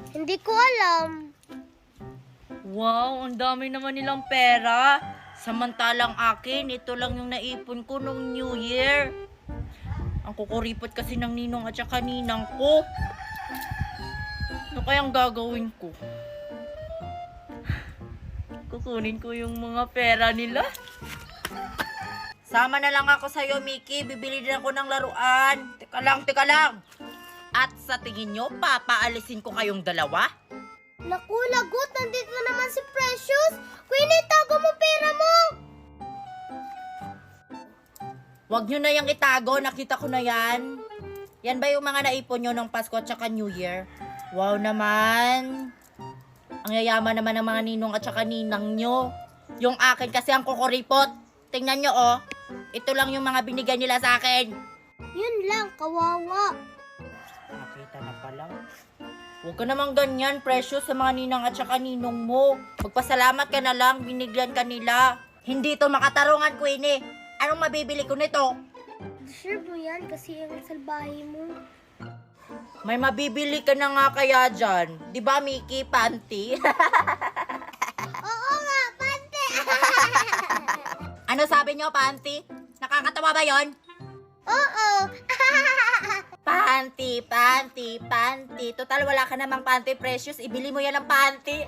Hindi ko alam. Wow, ang dami naman nilang pera. Samantalang akin, ito lang yung naipon ko nung New Year. Ang kukuripot kasi ng ninong at saka ninang ko. Ano kayang gagawin ko? Kukunin ko yung mga pera nila. Sama na lang ako sa'yo, Mickey. Bibili din ako ng laruan. Teka lang. At sa tingin nyo, papaalisin ko kayong dalawa? Naku, lagot. Nandito naman si Precious. Queenie, tago mo pera mo. Huwag nyo na yung itago. Nakita ko na yan. Yan ba yung mga naipon nyo ng Pasko at saka New Year? Wow naman. Ang yayaman naman ng mga ninong at saka ninang nyo. Yung akin kasi ang kukuripot. Tingnan nyo oh. Ito lang yung mga binigay nila sa akin. Yun lang, kawawa. Nakita na pala. Huwag ka naman ganyan, Precious, sa mga ninang at saka ninong mo. Magpasalamat ka na lang, binigyan ka nila. Hindi to makatarungan, Queenie. Anong mabibili ko nito? Deserve mo yan kasi yung salbahe mo. May mabibili ka na nga kaya dyan. Di ba, Mickey? Panty? Oo nga, pante. Ano sabi nyo, Panty? Nakakatawa ba yon? Oo. Panty. Total, wala ka namang panty, Precious. Ibili mo yan ng panty.